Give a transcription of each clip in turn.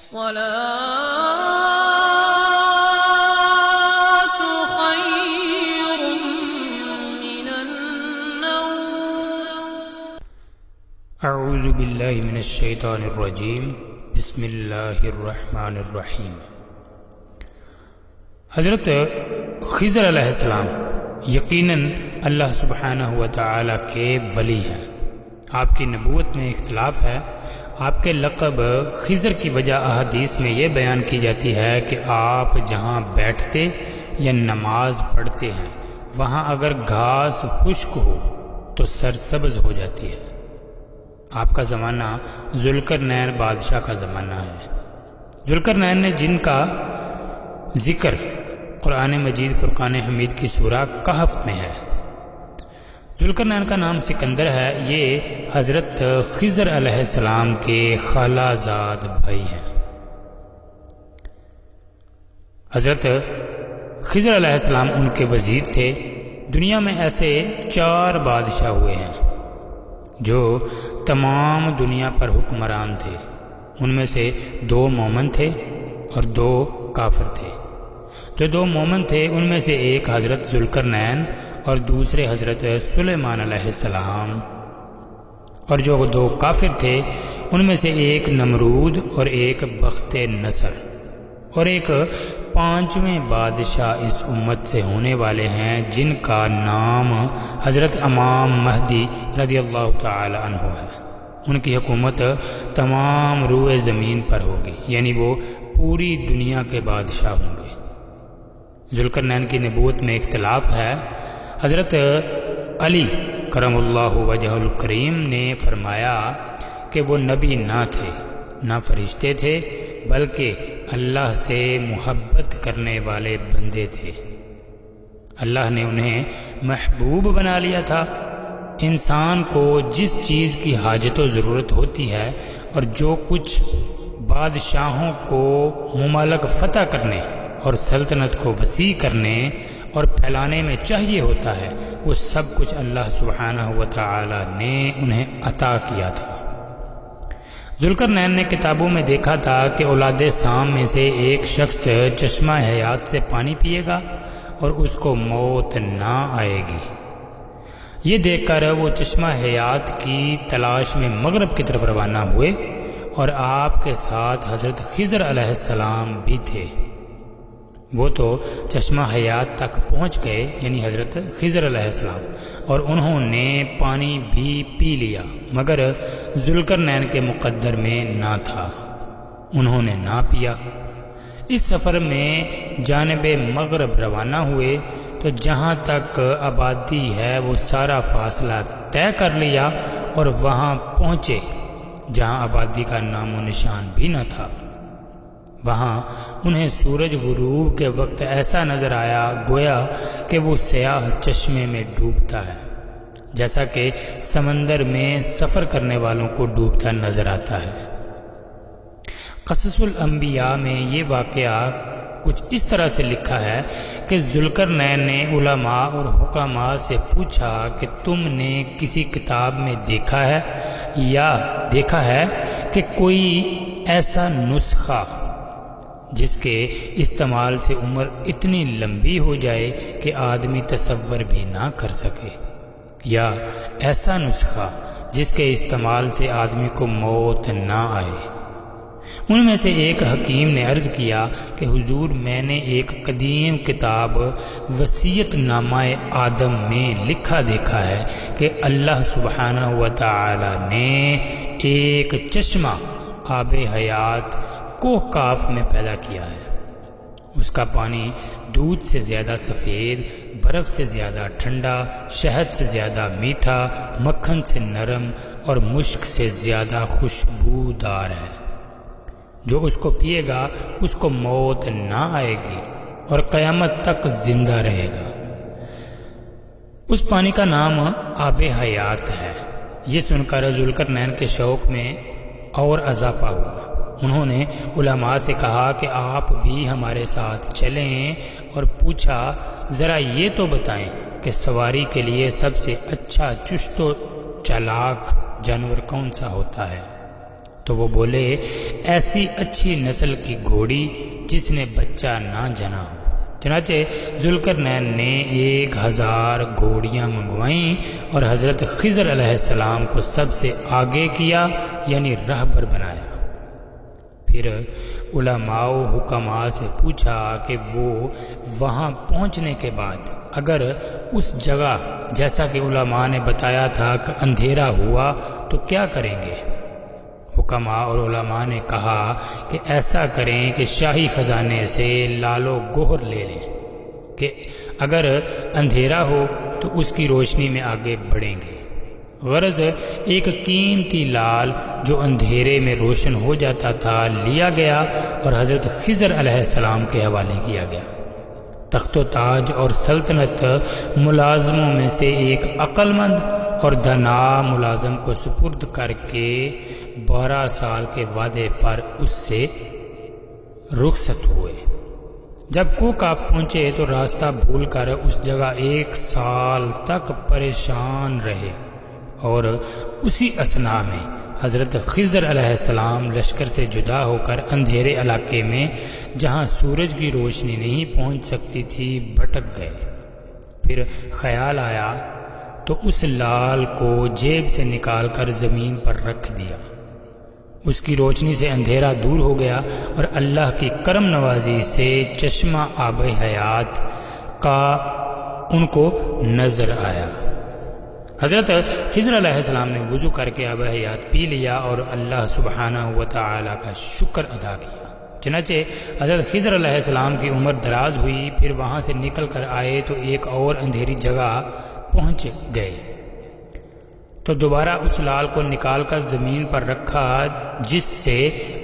الصلاة خير من النوم. اعوذ باللہ من الشیطان الرجیم. بسم اللہ الرحمن الرحیم. حضرت خضر علیہ السلام یقیناً اللہ سبحانہ و تعالی کے ولی ہیں. آپ کی نبوت میں اختلاف ہے. آپ کے لقب خضر کی وجہ احادیث میں یہ بیان کی جاتی ہے کہ آپ جہاں بیٹھتے یا نماز پڑھتے ہیں وہاں اگر گھاس خشک ہو تو سرسبز ہو جاتی ہے. آپ کا زمانہ ذوالقرنین بادشاہ کا زمانہ ہے. ذوالقرنین نے جن کا ذکر قرآن مجید فرقان حمید کی سورہ کہف میں ہے. ذوالقرنین کا نام سکندر ہے. یہ حضرت خضر علیہ السلام کے خالہ زاد بھائی ہیں. حضرت خضر علیہ السلام ان کے وزیر تھے. دنیا میں ایسے 4 بادشاہ ہوئے ہیں جو تمام دنیا پر حکمران تھے. ان میں سے 2 مومن تھے اور 2 کافر تھے. جو 2 مومن تھے ان میں سے ایک حضرت ذوالقرنین اور دوسرے حضرت سلیمان علیہ السلام، اور جو 2 کافر تھے ان میں سے ایک نمرود اور ایک بخت نصر، اور ایک 5ویں بادشاہ اس امت سے ہونے والے ہیں جن کا نام حضرت امام مہدی رضی اللہ تعالی عنہ ہے. ان کی حکومت تمام روئے زمین پر ہوگی، یعنی وہ پوری دنیا کے بادشاہ ہوں گے. ذوالقرنین کی نبوت میں اختلاف ہے. حضرت علی کرم اللہ وجہ الکریم نے فرمایا کہ وہ نبی نہ تھے نہ فرشتے تھے، بلکہ اللہ سے محبت کرنے والے بندے تھے. اللہ نے انہیں محبوب بنا لیا تھا. انسان کو جس چیز کی حاجت و ضرورت ہوتی ہے اور جو کچھ بادشاہوں کو ممالک فتح کرنے اور سلطنت کو وسیع کرنے اور پھیلانے میں چاہیے ہوتا ہے، وہ سب کچھ اللہ سبحانہ و تعالی نے انہیں عطا کیا تھا. ذوالقرنین نے کتابوں میں دیکھا تھا کہ اولاد سام میں سے ایک شخص چشمہ حیات سے پانی پیے گا اور اس کو موت نہ آئے گی. یہ دیکھ کر وہ چشمہ حیات کی تلاش میں مغرب کی طرف روانہ ہوئے اور آپ کے ساتھ حضرت خضر علیہ السلام بھی تھے. وہ تو چشمہ حیات تک پہنچ گئے، یعنی حضرت خضر علیہ السلام، اور انہوں نے پانی بھی پی لیا، مگر ذوالقرنین کے مقدر میں نہ تھا. انہوں نے نہ پیا. اس سفر میں جانب مغرب روانہ ہوئے تو جہاں تک آبادی ہے وہ سارا فاصلہ طے کر لیا اور وہاں پہنچے جہاں آبادی کا نام و نشان بھی نہ تھا. وہاں انہیں سورج غروب کے وقت ایسا نظر آیا گویا کہ وہ سیاہ چشمے میں ڈوبتا ہے، جیسا کہ سمندر میں سفر کرنے والوں کو ڈوبتا نظر آتا ہے. قصص الانبیاء میں یہ واقعہ کچھ اس طرح سے لکھا ہے کہ ذوالقرنین نے علماء اور حکماء سے پوچھا کہ تم نے کسی کتاب میں دیکھا ہے کہ کوئی ایسا نسخہ جس کے استعمال سے عمر اتنی لمبی ہو جائے کہ آدمی تصور بھی نہ کر سکے، یا ایسا نسخہ جس کے استعمال سے آدمی کو موت نہ آئے. ان میں سے ایک حکیم نے عرض کیا کہ حضور، میں نے ایک قدیم کتاب وصیت نامہ آدم میں لکھا دیکھا ہے کہ اللہ سبحانہ و تعالی نے ایک چشمہ آب حیات کوہ کاف میں پیدا کیا ہے. اس کا پانی دودھ سے زیادہ سفید، برف سے زیادہ ٹھنڈا، شہد سے زیادہ میٹھا، مکھن سے نرم اور مشک سے زیادہ خوشبودار ہے. جو اس کو پیے گا اس کو موت نہ آئے گی اور قیامت تک زندہ رہے گا. اس پانی کا نام آب حیات ہے. یہ سن کر ذوالقرنین کے شوق میں اور اضافہ ہوا. انہوں نے علماء سے کہا کہ آپ بھی ہمارے ساتھ چلیں، اور پوچھا ذرا یہ تو بتائیں کہ سواری کے لیے سب سے اچھا چست و چالاک جانور کون سا ہوتا ہے؟ تو وہ بولے ایسی اچھی نسل کی گھوڑی جس نے بچہ نہ جنا ہو۔ چنانچہ ذوالقرنین نے 1000 گھوڑیاں منگوائیں اور حضرت خضر علیہ السلام کو سب سے آگے کیا، یعنی رہبر بنایا۔ پھر علماء و حکماء سے پوچھا کہ وہ وہاں پہنچنے کے بعد اگر اس جگہ جیسا کہ علماء نے بتایا تھا کہ اندھیرا ہوا تو کیا کریں گے؟ حکماء اور علماء نے کہا کہ ایسا کریں کہ شاہی خزانے سے لال و گوہر لے لیں کہ اگر اندھیرا ہو تو اس کی روشنی میں آگے بڑھیں گے۔ غرض ایک قیمتی لال جو اندھیرے میں روشن ہو جاتا تھا لیا گیا اور حضرت خضر علیہ السلام کے حوالے کیا گیا۔ تخت و تاج اور سلطنت ملازموں میں سے ایک عقل مند اور دانا ملازم کو سپرد کر کے 12 سال کے وعدے پر اس سے رخصت ہوئے۔ جب کوکاف پہنچے تو راستہ بھول کر اس جگہ 1 سال تک پریشان رہے، اور اسی اثناء میں حضرت خضر علیہ السلام لشکر سے جدا ہو کر اندھیرے علاقے میں جہاں سورج کی روشنی نہیں پہنچ سکتی تھی بھٹک گئے۔ پھر خیال آیا تو اس لال کو جیب سے نکال کر زمین پر رکھ دیا۔ اس کی روشنی سے اندھیرا دور ہو گیا اور اللہ کی کرم نوازی سے چشمہ آب حیات کا ان کو نظر آیا۔ حضرت خضر علیہ السلام نے وضو کر کے آب حیات پی لیا اور اللہ سبحانہ و تعالی کا شکر ادا کیا۔ چنانچہ حضرت خضر علیہ السلام کی عمر دراز ہوئی، پھر وہاں سے نکل کر آئے تو ایک اور اندھیری جگہ پہنچ گئے تو دوبارہ اس لال کو نکال کر زمین پر رکھا، جس سے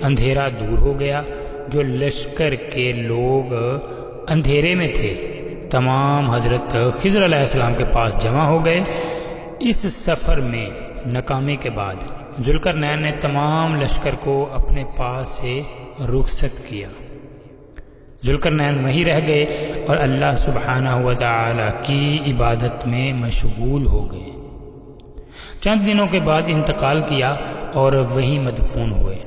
اندھیرا دور ہو گیا۔ جو لشکر کے لوگ اندھیرے میں تھے تمام حضرت خضر علیہ السلام کے پاس جمع ہو گئے۔ اس سفر میں ناکامی کے بعد ذوالقرنین نے تمام لشکر کو اپنے پاس سے رخصت کیا۔ ذوالقرنین وہیں رہ گئے اور اللہ سبحانہ و تعالی کی عبادت میں مشغول ہو گئے۔ چند دنوں کے بعد انتقال کیا اور وہیں مدفون ہوئے۔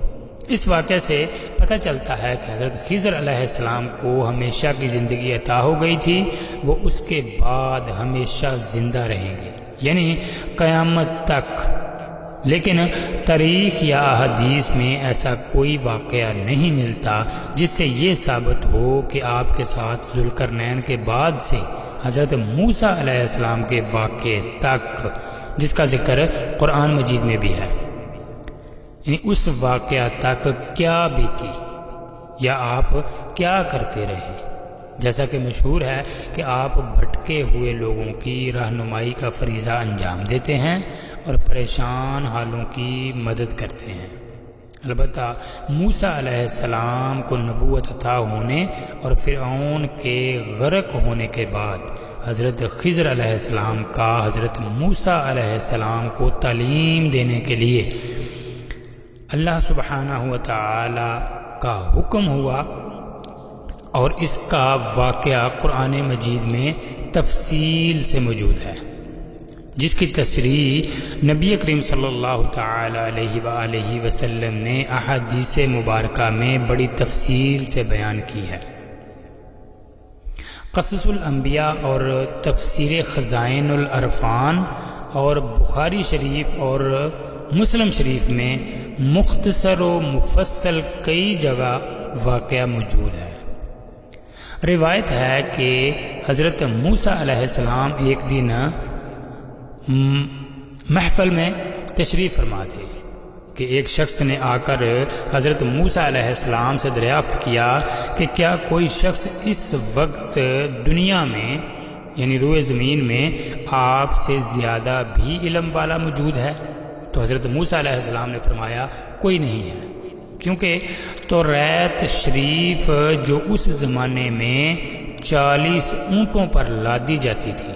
اس واقعے سے پتہ چلتا ہے کہ حضرت خضر علیہ السلام کو ہمیشہ کی زندگی عطا ہو گئی تھی، وہ اس کے بعد ہمیشہ زندہ رہیں گے، یعنی قیامت تک۔ لیکن تاریخ یا احادیث میں ایسا کوئی واقعہ نہیں ملتا جس سے یہ ثابت ہو کہ آپ کے ساتھ ذوالقرنین کے بعد سے حضرت موسیٰ علیہ السلام کے واقعے تک، جس کا ذکر قرآن مجید میں بھی ہے، یعنی اس واقعہ تک کیا بیتی یا آپ کیا کرتے رہے۔ جیسا کہ مشہور ہے کہ آپ بھٹکے ہوئے لوگوں کی رہنمائی کا فریضہ انجام دیتے ہیں اور پریشان حالوں کی مدد کرتے ہیں۔ البتہ موسیٰ علیہ السلام کو نبوت عطا ہونے اور فرعون کے غرق ہونے کے بعد حضرت خضر علیہ السلام کا حضرت موسیٰ علیہ السلام کو تعلیم دینے کے لیے اللہ سبحانہ و تعالی کا حکم ہوا، اور اس کا واقعہ قرآن مجید میں تفصیل سے موجود ہے، جس کی تصریح نبی کریم صلی اللہ تعالی علیہ وآلہ وسلم نے احادیث مبارکہ میں بڑی تفصیل سے بیان کی ہے۔ قصص الانبیاء اور تفسیر خزائن العرفان اور بخاری شریف اور مسلم شریف میں مختصر و مفصل کئی جگہ واقعہ موجود ہے۔ روایت ہے کہ حضرت موسیٰ علیہ السلام ایک دن محفل میں تشریف فرما تھے کہ ایک شخص نے آ کر حضرت موسیٰ علیہ السلام سے دریافت کیا کہ کیا کوئی شخص اس وقت دنیا میں یعنی روئے زمین میں آپ سے زیادہ بھی علم والا موجود ہے؟ تو حضرت موسیٰ علیہ السلام نے فرمایا کوئی نہیں ہے، کیونکہ توریت شریف جو اس زمانے میں 40 اونٹوں پر لادی جاتی تھی،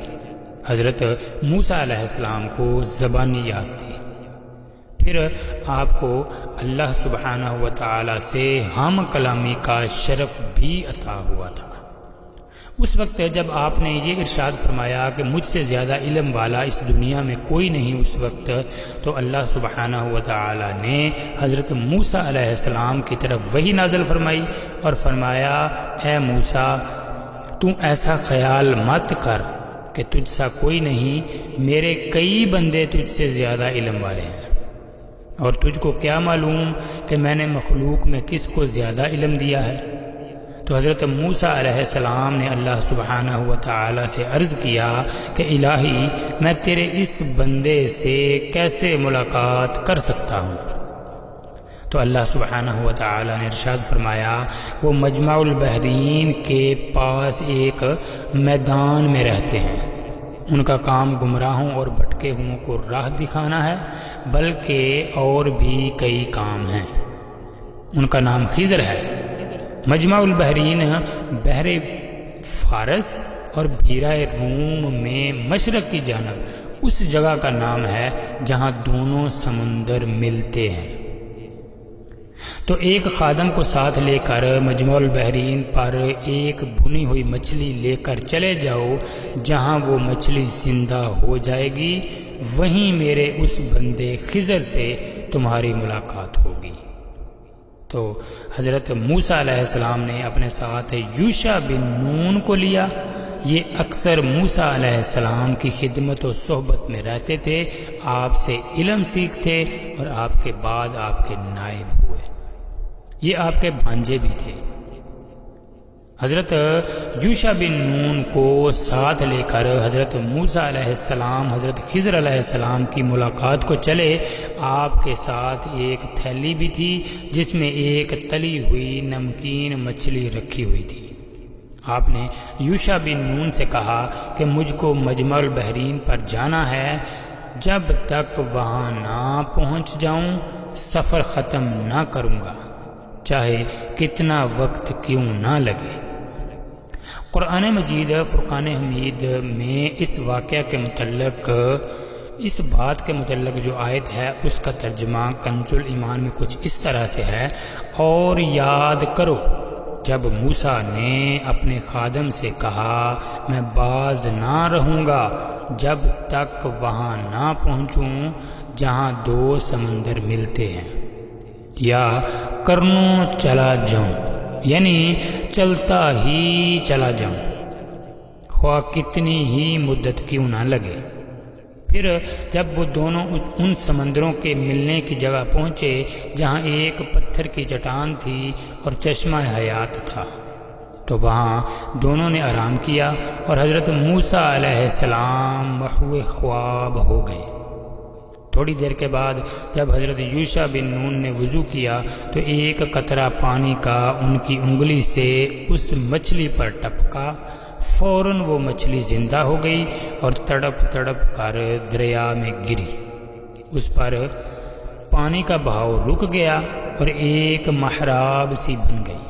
حضرت موسیٰ علیہ السلام کو زبانی یاد تھی۔ پھر آپ کو اللہ سبحانہ و تعالی سے ہم کلامی کا شرف بھی عطا ہوا تھا۔ اس وقت جب آپ نے یہ ارشاد فرمایا کہ مجھ سے زیادہ علم والا اس دنیا میں کوئی نہیں، اس وقت تو اللہ سبحانہ و تعالی نے حضرت موسیٰ علیہ السلام کی طرف وحی نازل فرمائی اور فرمایا اے موسیٰ تو ایسا خیال مت کر کہ تجھ سا کوئی نہیں، میرے کئی بندے تجھ سے زیادہ علم والے ہیں، اور تجھ کو کیا معلوم کہ میں نے مخلوق میں کس کو زیادہ علم دیا ہے؟ تو حضرت موسیٰ علیہ السلام نے اللہ سبحانہ و تعالی سے عرض کیا کہ الہی میں تیرے اس بندے سے کیسے ملاقات کر سکتا ہوں؟ تو اللہ سبحانہ و تعالی نے ارشاد فرمایا وہ مجمع البحرین کے پاس ایک میدان میں رہتے ہیں، ان کا کام گمراہوں اور بھٹکے ہوئوں کو راہ دکھانا ہے، بلکہ اور بھی کئی کام ہیں۔ ان کا نام خضر ہے۔ مجمع البحرین بحر فارس اور بحیرہ روم میں مشرق کی جانب اس جگہ کا نام ہے جہاں دونوں سمندر ملتے ہیں۔ تو ایک خادم کو ساتھ لے کر مجمع البحرین پر ایک بھنی ہوئی مچھلی لے کر چلے جاؤ، جہاں وہ مچھلی زندہ ہو جائے گی وہیں میرے اس بندے خضر سے تمہاری ملاقات ہوگی۔ تو حضرت موسیٰ علیہ السلام نے اپنے ساتھ یوشع بن نون کو لیا۔ یہ اکثر موسیٰ علیہ السلام کی خدمت و صحبت میں رہتے تھے، آپ سے علم سیکھتے اور آپ کے بعد آپ کے نائب ہوئے۔ یہ آپ کے بھانجے بھی تھے۔ حضرت یوشع بن نون کو ساتھ لے کر حضرت موسیٰ علیہ السلام حضرت خضر علیہ السلام کی ملاقات کو چلے۔ آپ کے ساتھ ایک تھیلی بھی تھی جس میں ایک تلی ہوئی نمکین مچھلی رکھی ہوئی تھی۔ آپ نے یوشع بن نون سے کہا کہ مجھ کو مجمع البحرین پر جانا ہے، جب تک وہاں نہ پہنچ جاؤں سفر ختم نہ کروں گا، چاہے کتنا وقت کیوں نہ لگے۔ قرآن مجید فرقان حمید میں اس واقعہ کے متعلق، اس بات کے متعلق جو آیت ہے اس کا ترجمہ کنز الایمان میں کچھ اس طرح سے ہے، اور یاد کرو جب موسیٰ نے اپنے خادم سے کہا میں باز نہ رہوں گا جب تک وہاں نہ پہنچوں جہاں دو سمندر ملتے ہیں، یا کرنوں چلا جاؤں، یعنی چلتا ہی چلا جاؤں، خواہ کتنی ہی مدت کیوں نہ لگے۔ پھر جب وہ دونوں ان سمندروں کے ملنے کی جگہ پہنچے جہاں ایک پتھر کی چٹان تھی اور چشمہ حیات تھا، تو وہاں دونوں نے آرام کیا اور حضرت موسیٰ علیہ السلام محو خواب ہو گئے۔ تھوڑی دیر کے بعد جب حضرت یوشع بن نون نے وضو کیا تو ایک قطرہ پانی کا ان کی انگلی سے اس مچھلی پر ٹپکا، فوراً وہ مچھلی زندہ ہو گئی اور تڑپ تڑپ کر دریا میں گری۔ اس پر پانی کا بہاؤ رک گیا اور ایک محراب سی بن گئی۔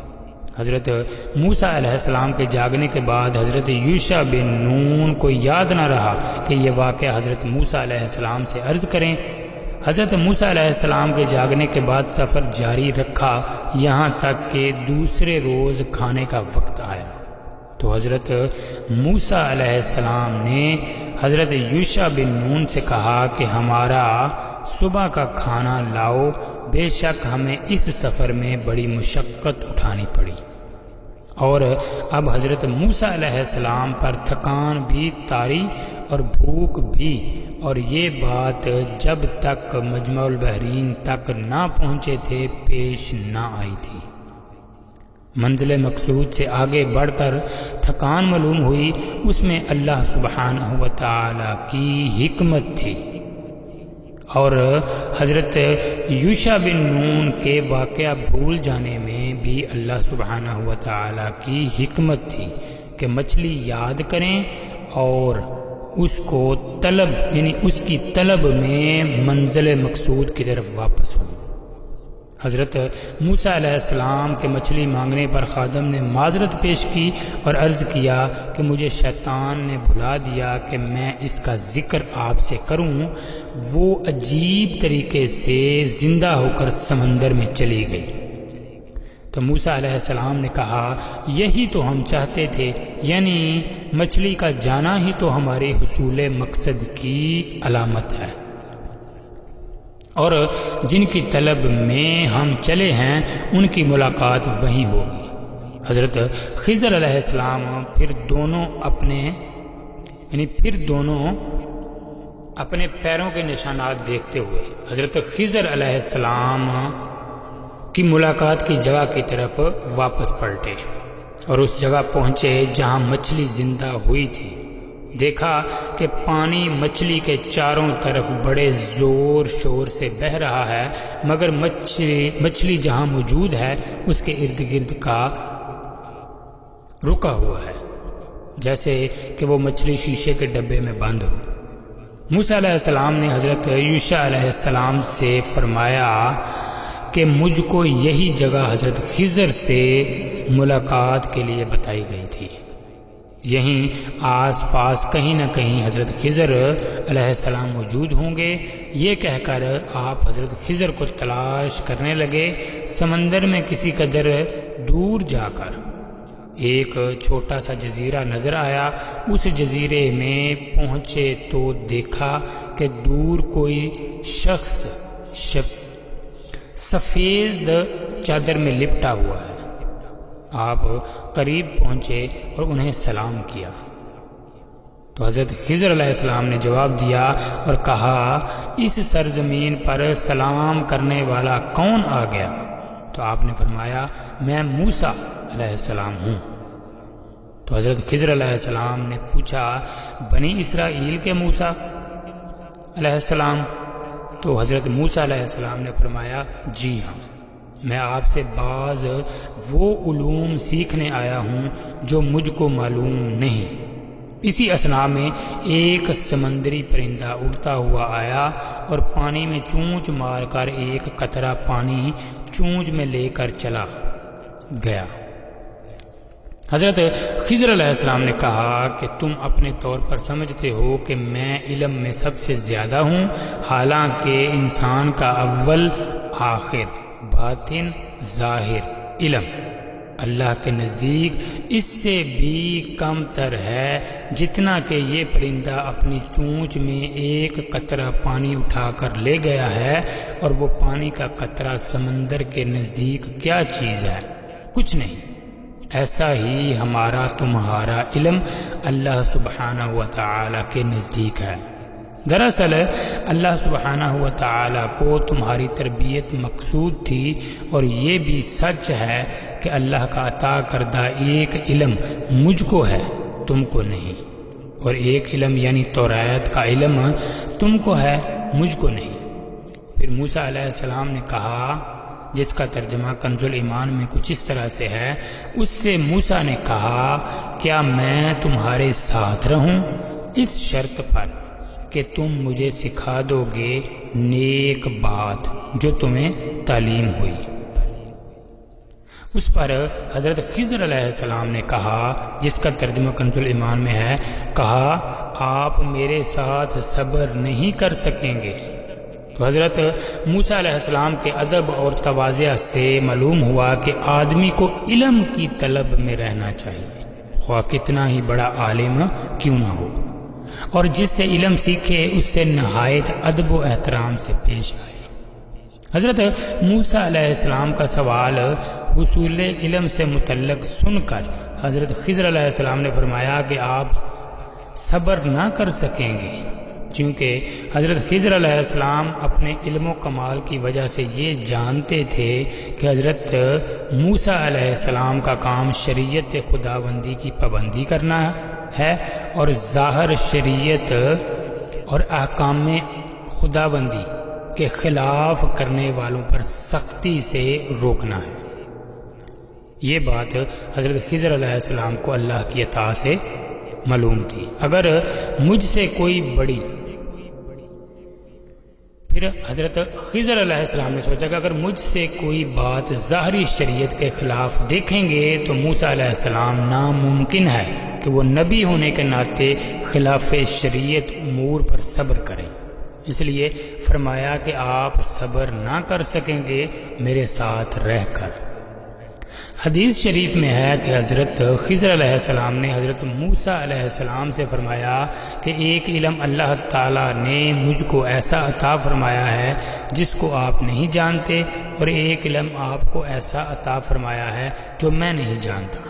حضرت موسیٰ علیہ السلام کے جاگنے کے بعد حضرت یوشع بن نون کو یاد نہ رہا کہ یہ واقعہ حضرت موسیٰ علیہ السلام سے عرض کریں۔ حضرت موسیٰ علیہ السلام کے جاگنے کے بعد سفر جاری رکھا یہاں تک کہ دوسرے روز کھانے کا وقت آیا، تو حضرت موسیٰ علیہ السلام نے حضرت یوشع بن نون سے کہا کہ ہمارا صبح کا کھانا لاؤ، بے شک ہمیں اس سفر میں بڑی مشقت اٹھانی پڑی۔ اور اب حضرت موسیٰ علیہ السلام پر تھکان بھی طاری اور بھوک بھی، اور یہ بات جب تک مجمع البحرین تک نہ پہنچے تھے پیش نہ آئی تھی۔ منزل مقصود سے آگے بڑھ کر تھکان معلوم ہوئی، اس میں اللہ سبحانہ و تعالی کی حکمت تھی، اور حضرت یوشع بن نون کے واقعہ بھول جانے میں بھی اللہ سبحانہ و تعالی کی حکمت تھی کہ مچھلی یاد کریں اور اس کو طلب، یعنی اس کی طلب میں منزل مقصود کی طرف واپس ہوں۔ حضرت موسیٰ علیہ السلام کے مچھلی مانگنے پر خادم نے معذرت پیش کی اور عرض کیا کہ مجھے شیطان نے بھلا دیا کہ میں اس کا ذکر آپ سے کروں۔ وہ عجیب طریقے سے زندہ ہو کر سمندر میں چلی گئی۔ تو موسیٰ علیہ السلام نے کہا یہی تو ہم چاہتے تھے، یعنی مچھلی کا جانا ہی تو ہمارے حصول مقصد کی علامت ہے، اور جن کی طلب میں ہم چلے ہیں ان کی ملاقات وہیں ہوگی۔ حضرت خضر علیہ السلام پھر دونوں اپنے پیروں کے نشانات دیکھتے ہوئے حضرت خضر علیہ السلام کی ملاقات کی جگہ کی طرف واپس پلٹے اور اس جگہ پہنچے جہاں مچھلی زندہ ہوئی تھی۔ دیکھا کہ پانی مچھلی کے چاروں طرف بڑے زور شور سے بہہ رہا ہے، مگر مچھلی جہاں موجود ہے اس کے ارد گرد کا رکا ہوا ہے، جیسے کہ وہ مچھلی شیشے کے ڈبے میں بند ہو۔ موسیٰ علیہ السلام نے حضرت یوشع علیہ السلام سے فرمایا کہ مجھ کو یہی جگہ حضرت خضر سے ملاقات کے لیے بتائی گئی تھی، یہیں آس پاس کہیں نہ کہیں حضرت خضر علیہ السلام موجود ہوں گے۔ یہ کہہ کر آپ حضرت خضر کو تلاش کرنے لگے۔ سمندر میں کسی قدر دور جا کر ایک چھوٹا سا جزیرہ نظر آیا۔ اس جزیرے میں پہنچے تو دیکھا کہ دور کوئی شخص سفید چادر میں لپٹا ہوا ہے۔ آپ قریب پہنچے اور انہیں سلام کیا تو حضرت خضر علیہ السلام نے جواب دیا اور کہا اس سرزمین پر سلام کرنے والا کون آ گیا؟ تو آپ نے فرمایا میں موسیٰ علیہ السلام ہوں۔ تو حضرت خضر علیہ السلام نے پوچھا بنی اسرائیل کے موسیٰ علیہ السلام؟ تو حضرت موسیٰ علیہ السلام نے فرمایا جی ہاں، میں آپ سے بعض وہ علوم سیکھنے آیا ہوں جو مجھ کو معلوم نہیں۔ اسی اثناء میں ایک سمندری پرندہ اڑتا ہوا آیا اور پانی میں چونچ مار کر ایک قطرہ پانی چونچ میں لے کر چلا گیا۔ حضرت خضر علیہ السلام نے کہا کہ تم اپنے طور پر سمجھتے ہو کہ میں علم میں سب سے زیادہ ہوں، حالانکہ انسان کا اول آخر باطن ظاہر علم اللہ کے نزدیک اس سے بھی کم تر ہے، جتنا کہ یہ پرندہ اپنی چونچ میں ایک قطرہ پانی اٹھا کر لے گیا ہے، اور وہ پانی کا قطرہ سمندر کے نزدیک کیا چیز ہے؟ کچھ نہیں۔ ایسا ہی ہمارا تمہارا علم اللہ سبحانہ و تعالی کے نزدیک ہے۔ دراصل اللہ سبحانہ و تعالی کو تمہاری تربیت مقصود تھی، اور یہ بھی سچ ہے کہ اللہ کا عطا کردہ ایک علم مجھ کو ہے، تم کو نہیں، اور ایک علم یعنی توریت کا علم تم کو ہے، مجھ کو نہیں۔ پھر موسیٰ علیہ السلام نے کہا، جس کا ترجمہ کنز الایمان میں کچھ اس طرح سے ہے، اس سے موسیٰ نے کہا کیا میں تمہارے ساتھ رہوں اس شرط پر کہ تم مجھے سکھا دو گے نیک بات جو تمہیں تعلیم ہوئی؟ اس پر حضرت خضر علیہ السلام نے کہا، جس کا ترجمہ کنز الایمان میں ہے، کہا آپ میرے ساتھ صبر نہیں کر سکیں گے؟ تو حضرت موسیٰ علیہ السلام کے ادب اور تواضع سے معلوم ہوا کہ آدمی کو علم کی طلب میں رہنا چاہیے، خواہ کتنا ہی بڑا عالم کیوں نہ ہو، اور جس سے علم سیکھے اس سے نہایت ادب و احترام سے پیش آئے۔ حضرت موسیٰ علیہ السلام کا سوال حصول علم سے متعلق سن کر حضرت خضر علیہ السلام نے فرمایا کہ آپ صبر نہ کر سکیں گے، چونکہ حضرت خضر علیہ السلام اپنے علم و کمال کی وجہ سے یہ جانتے تھے کہ حضرت موسیٰ علیہ السلام کا کام شریعت خداوندی کی پابندی کرنا ہے، اور ظاہر شریعت اور احکام خداوندی کے خلاف کرنے والوں پر سختی سے روکنا ہے۔ یہ بات حضرت خضر علیہ السلام کو اللہ کی عطا سے معلوم تھی۔ اگر مجھ سے کوئی بڑی پھر حضرت خضر علیہ السلام نے سوچا کہ اگر مجھ سے کوئی بات ظاہری شریعت کے خلاف دیکھیں گے تو موسیٰ علیہ السلام ناممکن ہے کہ وہ نبی ہونے کے ناطے خلاف شریعت امور پر صبر کریں، اس لیے فرمایا کہ آپ صبر نہ کر سکیں گے میرے ساتھ رہ کر۔ حدیث شریف میں ہے کہ حضرت خضر علیہ السلام نے حضرت موسیٰ علیہ السلام سے فرمایا کہ ایک علم اللہ تعالیٰ نے مجھ کو ایسا عطا فرمایا ہے جس کو آپ نہیں جانتے، اور ایک علم آپ کو ایسا عطا فرمایا ہے جو میں نہیں جانتا۔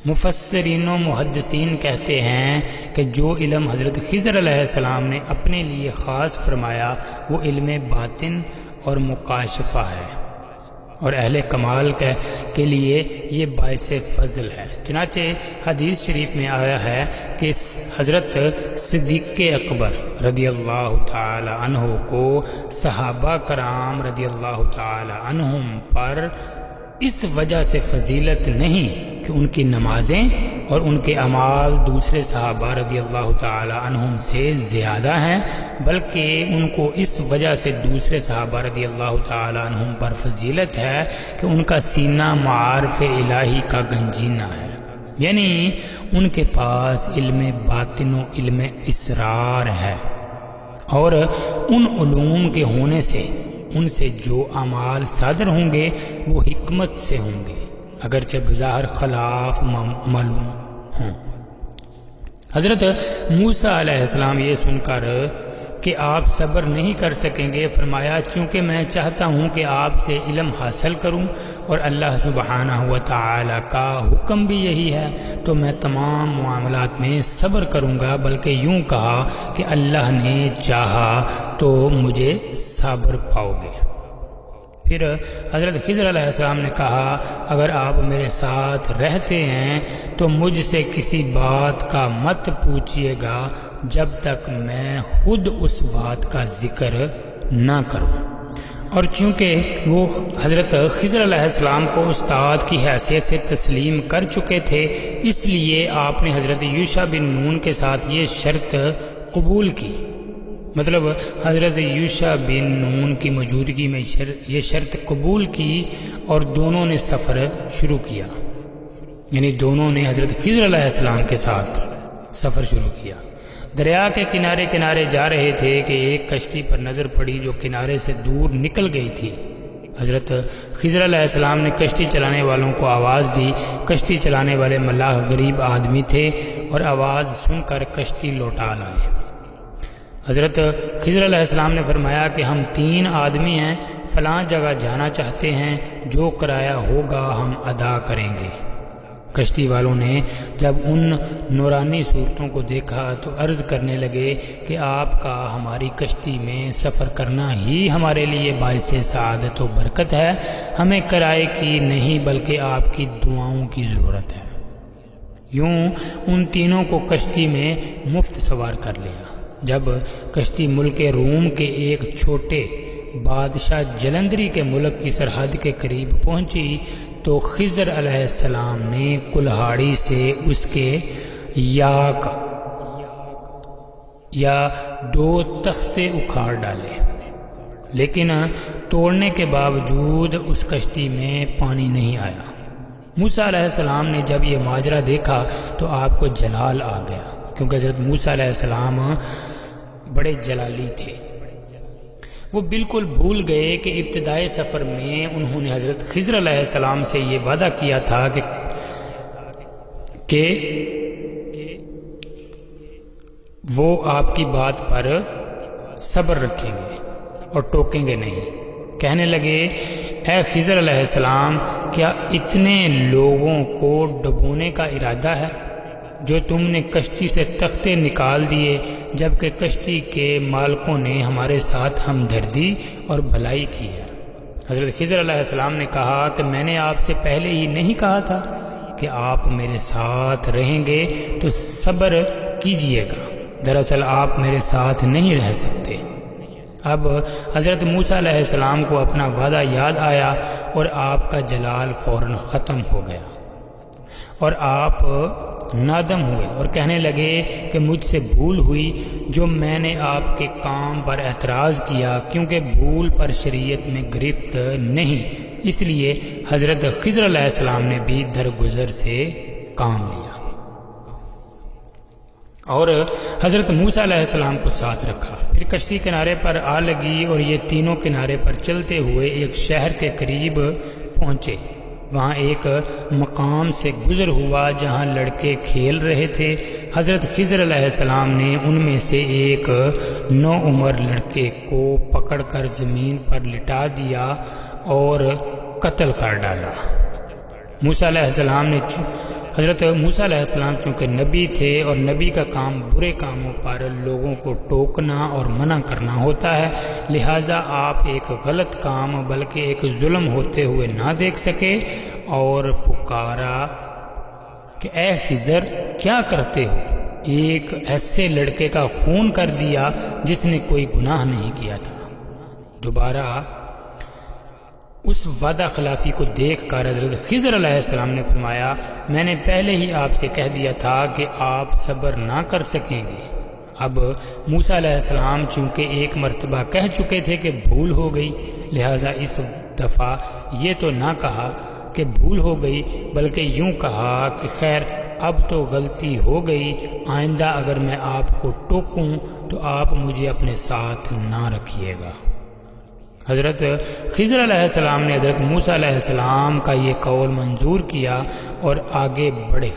مفسرین و محدثین کہتے ہیں کہ جو علم حضرت خضر علیہ السلام نے اپنے لیے خاص فرمایا وہ علم باطن اور مکاشفہ ہے، اور اہل کمال کے لیے یہ باعث فضل ہے۔ چنانچہ حدیث شریف میں آیا ہے کہ حضرت صدیق اکبر رضی اللہ تعالی عنہ کو صحابہ کرام رضی اللہ تعالی عنہم پر اس وجہ سے فضیلت نہیں کہ ان کی نمازیں اور ان کے اعمال دوسرے صحابہ رضی اللہ تعالی عنہم سے زیادہ ہیں، بلکہ ان کو اس وجہ سے دوسرے صحابہ رضی اللہ تعالی عنہم پر فضیلت ہے کہ ان کا سینہ معارف الہی کا گنجینہ ہے، یعنی ان کے پاس علم باطن و علم اسرار ہے، اور ان علوم کے ہونے سے ان سے جو اعمال صادر ہوں گے وہ حکمت سے ہوں گے، اگرچہ بظاہر خلاف معلوم ہوں۔ حضرت موسیٰ علیہ السلام یہ سن کر کہ آپ صبر نہیں کر سکیں گے فرمایا، چونکہ میں چاہتا ہوں کہ آپ سے علم حاصل کروں اور اللہ سبحانہ و تعالی کا حکم بھی یہی ہے، تو میں تمام معاملات میں صبر کروں گا، بلکہ یوں کہا کہ اللہ نے چاہا تو مجھے صبر پاؤ گے۔ پھر حضرت خضر علیہ السلام نے کہا، اگر آپ میرے ساتھ رہتے ہیں تو مجھ سے کسی بات کا مت پوچھیے گا جب تک میں خود اس بات کا ذکر نہ کروں۔ اور چونکہ وہ حضرت خضر علیہ السلام کو استاد کی حیثیت سے تسلیم کر چکے تھے، اس لیے آپ نے حضرت یوشع بن نون کے ساتھ یہ شرط قبول کی، مطلب حضرت یوشع بن نون کی موجودگی میں یہ شرط قبول کی، اور دونوں نے سفر شروع کیا، یعنی دونوں نے حضرت خضر علیہ السلام کے ساتھ سفر شروع کیا۔ دریا کے کنارے کنارے جا رہے تھے کہ ایک کشتی پر نظر پڑی جو کنارے سے دور نکل گئی تھی۔ حضرت خضر علیہ السلام نے کشتی چلانے والوں کو آواز دی۔ کشتی چلانے والے ملاح غریب آدمی تھے اور آواز سن کر کشتی لوٹا لائے۔ حضرت خضر علیہ السلام نے فرمایا کہ ہم 3 آدمی ہیں، فلاں جگہ جانا چاہتے ہیں، جو کرایہ ہوگا ہم ادا کریں گے۔ کشتی والوں نے جب ان نورانی صورتوں کو دیکھا تو عرض کرنے لگے کہ آپ کا ہماری کشتی میں سفر کرنا ہی ہمارے لیے باعث سعادت و برکت ہے، ہمیں کرائے کی نہیں بلکہ آپ کی دعاؤں کی ضرورت ہے۔ یوں ان تینوں کو کشتی میں مفت سوار کر لیا۔ جب کشتی ملک روم کے ایک چھوٹے بادشاہ جلندری کے ملک کی سرحد کے قریب پہنچی تو خضر علیہ السلام نے کلہاڑی سے اس کے یاک یا 2 تختے اکھاڑ ڈالے، لیکن توڑنے کے باوجود اس کشتی میں پانی نہیں آیا۔ موسیٰ علیہ السلام نے جب یہ ماجرا دیکھا تو آپ کو جلال آ گیا، کیونکہ حضرت موسیٰ علیہ السلام بڑے جلالی تھے۔ وہ بالکل بھول گئے کہ ابتدائی سفر میں انہوں نے حضرت خضر علیہ السلام سے یہ وعدہ کیا تھا کہ وہ آپ کی بات پر صبر رکھیں گے اور ٹوکیں گے نہیں۔ کہنے لگے، اے خضر علیہ السلام، کیا اتنے لوگوں کو ڈبونے کا ارادہ ہے جو تم نے کشتی سے تختے نکال دیے، جبکہ کشتی کے مالکوں نے ہمارے ساتھ ہمدردی اور بھلائی کی ہے؟ حضرت خضر علیہ السلام نے کہا کہ میں نے آپ سے پہلے ہی نہیں کہا تھا کہ آپ میرے ساتھ رہیں گے تو صبر کیجئے گا؟ دراصل آپ میرے ساتھ نہیں رہ سکتے۔ اب حضرت موسیٰ علیہ السلام کو اپنا وعدہ یاد آیا اور آپ کا جلال فوراً ختم ہو گیا، اور آپ نادم ہوئے اور کہنے لگے کہ مجھ سے بھول ہوئی جو میں نے آپ کے کام پر اعتراض کیا، کیونکہ بھول پر شریعت میں گرفت نہیں، اس لیے حضرت خضر علیہ السلام نے بھی درگزر سے کام لیا اور حضرت موسیٰ علیہ السلام کو ساتھ رکھا۔ پھر کشتی کنارے پر آ لگی اور یہ تینوں کنارے پر چلتے ہوئے ایک شہر کے قریب پہنچے۔ وہاں ایک مقام سے گزر ہوا جہاں لڑکے کھیل رہے تھے۔ حضرت خضر علیہ السلام نے ان میں سے ایک نوعمر لڑکے کو پکڑ کر زمین پر لٹا دیا اور قتل کر ڈالا۔ حضرت موسیٰ علیہ السلام چونکہ نبی تھے اور نبی کا کام برے کاموں پر لوگوں کو ٹوکنا اور منع کرنا ہوتا ہے، لہٰذا آپ ایک غلط کام بلکہ ایک ظلم ہوتے ہوئے نہ دیکھ سکے اور پکارا کہ اے خضر کیا کرتے ہو؟ ایک ایسے لڑکے کا خون کر دیا جس نے کوئی گناہ نہیں کیا تھا۔ دوبارہ اس وعدہ خلافی کو دیکھ کر حضرت خضر علیہ السلام نے فرمایا، میں نے پہلے ہی آپ سے کہہ دیا تھا کہ آپ صبر نہ کر سکیں گے۔ اب موسیٰ علیہ السلام چونکہ ایک مرتبہ کہہ چکے تھے کہ بھول ہو گئی، لہٰذا اس دفعہ یہ تو نہ کہا کہ بھول ہو گئی، بلکہ یوں کہا کہ خیر اب تو غلطی ہو گئی، آئندہ اگر میں آپ کو ٹوکوں تو آپ مجھے اپنے ساتھ نہ رکھیے گا۔ حضرت خضر علیہ السلام نے حضرت موسیٰ علیہ السلام کا یہ قول منظور کیا اور آگے بڑھے،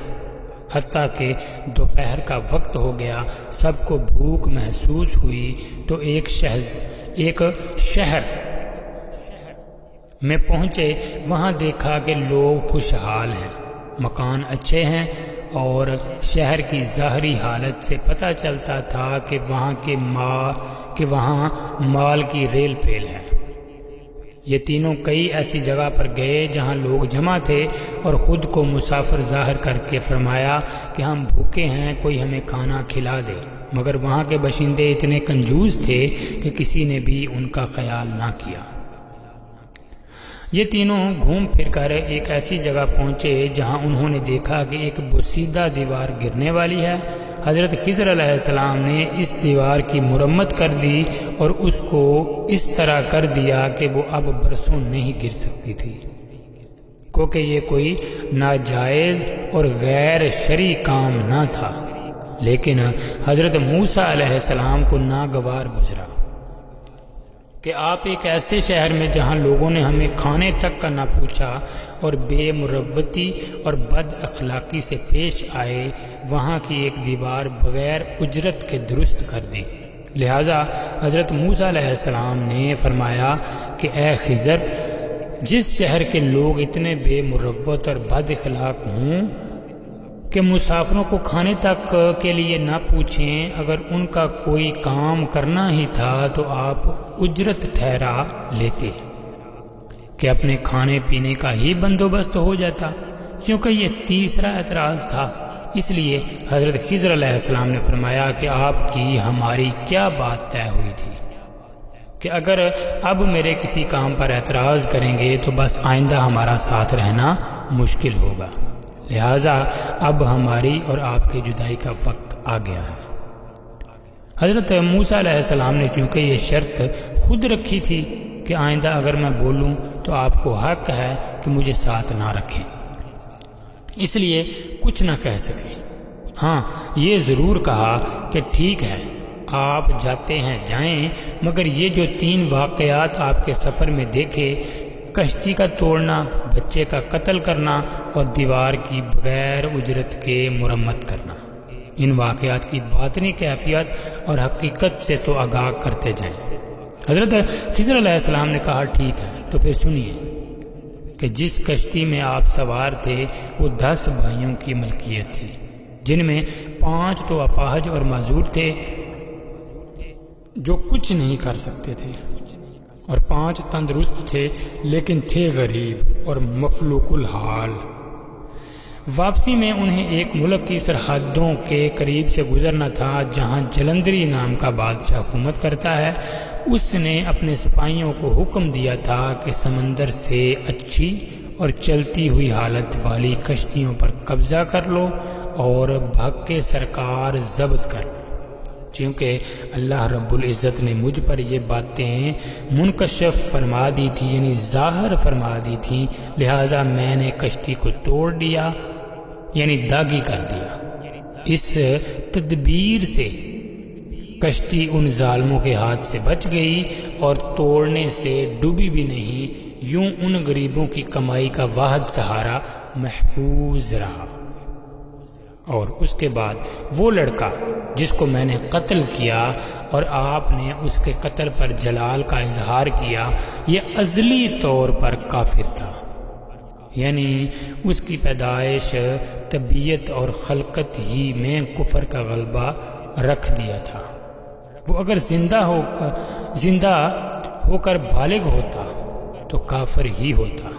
حتیٰ کہ دوپہر کا وقت ہو گیا، سب کو بھوک محسوس ہوئی تو ایک شہر میں پہنچے۔ وہاں دیکھا کہ لوگ خوشحال ہیں، مکان اچھے ہیں، اور شہر کی ظاہری حالت سے پتہ چلتا تھا کہ وہاں مال کی ریل پیل ہے۔ یہ تینوں کئی ایسی جگہ پر گئے جہاں لوگ جمع تھے اور خود کو مسافر ظاہر کر کے فرمایا کہ ہم بھوکے ہیں، کوئی ہمیں کھانا کھلا دے، مگر وہاں کے باشندے اتنے کنجوس تھے کہ کسی نے بھی ان کا خیال نہ کیا۔ یہ تینوں گھوم پھر کر ایک ایسی جگہ پہنچے جہاں انہوں نے دیکھا کہ ایک بوسیدہ دیوار گرنے والی ہے۔ حضرت خضر علیہ السلام نے اس دیوار کی مرمت کر دی اور اس کو اس طرح کر دیا کہ وہ اب برسوں نہیں گر سکتی تھی، کیونکہ یہ کوئی ناجائز اور غیر شرعی کام نہ تھا، لیکن حضرت موسیٰ علیہ السلام کو ناگوار گزرا کہ آپ ایک ایسے شہر میں جہاں لوگوں نے ہمیں کھانے تک کا نہ پوچھا اور بے مروتی اور بد اخلاقی سے پیش آئے، وہاں کی ایک دیوار بغیر اجرت کے درست کر دی۔ لہٰذا حضرت موسیٰ علیہ السلام نے فرمایا کہ اے خضر، جس شہر کے لوگ اتنے بے مروت اور بد اخلاق ہوں کہ مسافروں کو کھانے تک کے لیے نہ پوچھیں، اگر ان کا کوئی کام کرنا ہی تھا تو آپ اجرت ٹھہرا لیتے کہ اپنے کھانے پینے کا ہی بندوبست ہو جاتا، کیونکہ یہ تیسرا اعتراض تھا۔ اس لیے حضرت خضر علیہ السلام نے فرمایا کہ آپ کی ہماری کیا بات طے ہوئی تھی کہ اگر اب میرے کسی کام پر اعتراض کریں گے تو بس آئندہ ہمارا ساتھ رہنا مشکل ہوگا، لہٰذا اب ہماری اور آپ کی جدائی کا وقت آ گیا ہے۔ حضرت موسیٰ علیہ السلام نے چونکہ یہ شرط خود رکھی تھی کہ آئندہ اگر میں بولوں تو آپ کو حق ہے کہ مجھے ساتھ نہ رکھیں، اس لیے کچھ نہ کہہ سکے۔ ہاں یہ ضرور کہا کہ ٹھیک ہے آپ جاتے ہیں جائیں، مگر یہ جو 3 واقعات آپ کے سفر میں دیکھے، کشتی کا توڑنا، بچے کا قتل کرنا اور دیوار کی بغیر اجرت کے مرمت کرنا، ان واقعات کی باطنی کیفیت اور حقیقت سے تو آگاہ کرتے جائیں۔ حضرت خضر علیہ السلام نے کہا ٹھیک ہے، تو پھر سنیے کہ جس کشتی میں آپ سوار تھے وہ 10 بھائیوں کی ملکیت تھی، جن میں 5 تو اپاہج اور معذور تھے جو کچھ نہیں کر سکتے تھے، اور 5 تندرست تھے لیکن تھے غریب اور مفلوق الحال۔ واپسی میں انہیں ایک ملک کی سرحدوں کے قریب سے گزرنا تھا جہاں جلندری نام کا بادشاہ حکومت کرتا ہے۔ اس نے اپنے سپاہیوں کو حکم دیا تھا کہ سمندر سے اچھی اور چلتی ہوئی حالت والی کشتیوں پر قبضہ کر لو اور بھگ کے سرکار ضبط کر لو۔ چونکہ اللہ رب العزت نے مجھ پر یہ باتیں منکشف فرما دی تھی، یعنی ظاہر فرما دی تھی، لہٰذا میں نے کشتی کو توڑ دیا، یعنی داغی کر دیا۔ اس تدبیر سے کشتی ان ظالموں کے ہاتھ سے بچ گئی اور توڑنے سے ڈوبی بھی نہیں، یوں ان غریبوں کی کمائی کا واحد سہارا محفوظ رہا۔ اور اس کے بعد وہ لڑکا جس کو میں نے قتل کیا اور آپ نے اس کے قتل پر جلال کا اظہار کیا، یہ ازلی طور پر کافر تھا، یعنی اس کی پیدائش، طبیعت اور خلقت ہی میں کفر کا غلبہ رکھ دیا تھا۔ وہ اگر زندہ ہو کر بالغ ہوتا تو کافر ہی ہوتا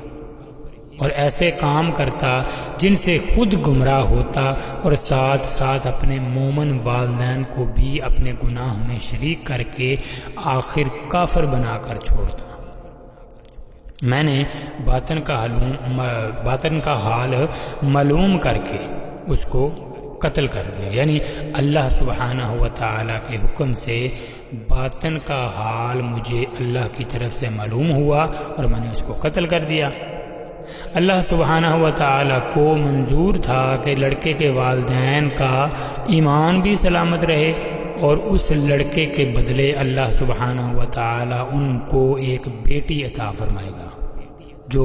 اور ایسے کام کرتا جن سے خود گمراہ ہوتا اور ساتھ ساتھ اپنے مومن والدین کو بھی اپنے گناہ میں شریک کر کے آخر کافر بنا کر چھوڑتا۔ میں نے باطن کا حال معلوم کر کے اس کو قتل کر دیا، یعنی اللہ سبحانہ و تعالیٰ کے حکم سے باطن کا حال مجھے اللہ کی طرف سے معلوم ہوا اور میں نے اس کو قتل کر دیا۔ اللہ سبحانہ و تعالیٰ کو منظور تھا کہ لڑکے کے والدین کا ایمان بھی سلامت رہے، اور اس لڑکے کے بدلے اللہ سبحانہ و تعالیٰ ان کو ایک بیٹی عطا فرمائے گا جو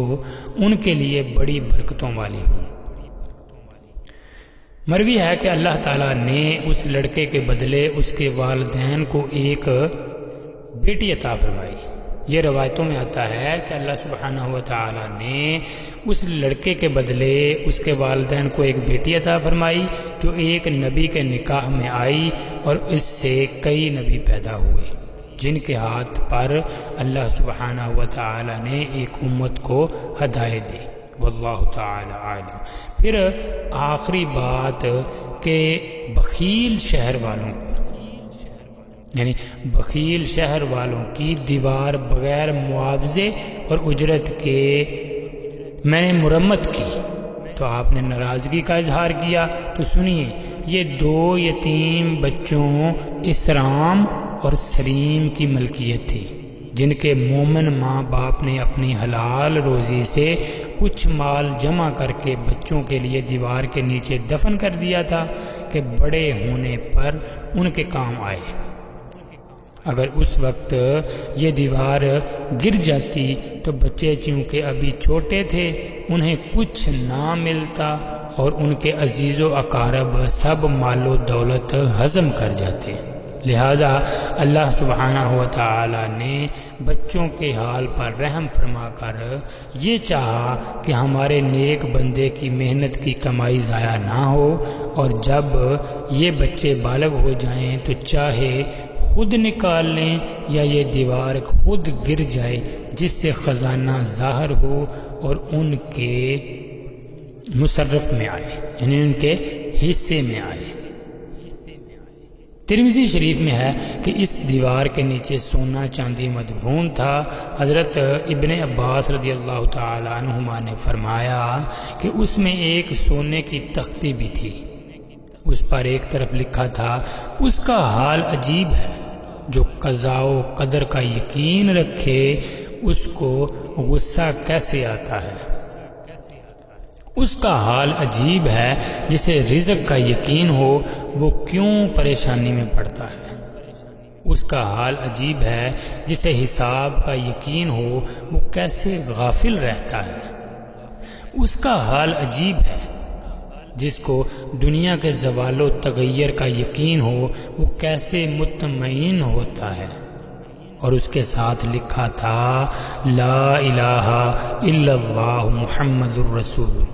ان کے لیے بڑی برکتوں والی ہو۔ مروی ہے کہ اللہ تعالیٰ نے اس لڑکے کے بدلے اس کے والدین کو ایک بیٹی عطا فرمائی۔ یہ روایتوں میں آتا ہے کہ اللہ سبحانہ و تعالیٰ نے اس لڑکے کے بدلے اس کے والدین کو ایک بیٹی عطا فرمائی جو ایک نبی کے نکاح میں آئی، اور اس سے کئی نبی پیدا ہوئے جن کے ہاتھ پر اللہ سبحانہ و تعالیٰ نے ایک امت کو ہدایت دی۔ واللہ تعالی عالم۔ پھر آخری بات کہ بخیل شہر والوں کو، یعنی بخیل شہر والوں کی دیوار بغیر معاوضے اور اجرت کے میں نے مرمت کی تو آپ نے ناراضگی کا اظہار کیا۔ تو سنیے، یہ 2 یتیم بچوں اسرام اور سلیم کی ملکیت تھی جن کے مومن ماں باپ نے اپنی حلال روزی سے کچھ مال جمع کر کے بچوں کے لیے دیوار کے نیچے دفن کر دیا تھا کہ بڑے ہونے پر ان کے کام آئے۔ اگر اس وقت یہ دیوار گر جاتی تو بچے چونکہ ابھی چھوٹے تھے انہیں کچھ نہ ملتا اور ان کے عزیز و اقارب سب مال و دولت ہضم کر جاتے۔ لہذا اللہ سبحانہ و تعالی نے بچوں کے حال پر رحم فرما کر یہ چاہا کہ ہمارے نیک بندے کی محنت کی کمائی ضائع نہ ہو، اور جب یہ بچے بالغ ہو جائیں تو چاہے خود نکال لیں یا یہ دیوار خود گر جائے جس سے خزانہ ظاہر ہو اور ان کے مصرف میں آئے، یعنی ان کے حصے میں آئے۔ ترمذی شریف میں ہے کہ اس دیوار کے نیچے سونا چاندی مدفون تھا۔ حضرت ابن عباس رضی اللہ تعالی عنہما نے فرمایا کہ اس میں ایک سونے کی تختی بھی تھی، اس پر ایک طرف لکھا تھا، اس کا حال عجیب ہے، جو قضاء و قدر کا یقین رکھے اس کو غصہ کیسے آتا ہے۔ اس کا حال عجیب ہے، جسے رزق کا یقین ہو وہ کیوں پریشانی میں پڑتا ہے۔ اس کا حال عجیب ہے، جسے حساب کا یقین ہو وہ کیسے غافل رہتا ہے۔ اس کا حال عجیب ہے، جس کو دنیا کے زوال و تغیر کا یقین ہو وہ کیسے مطمئن ہوتا ہے۔ اور اس کے ساتھ لکھا تھا، لا الہ الا اللہ محمد الرسول۔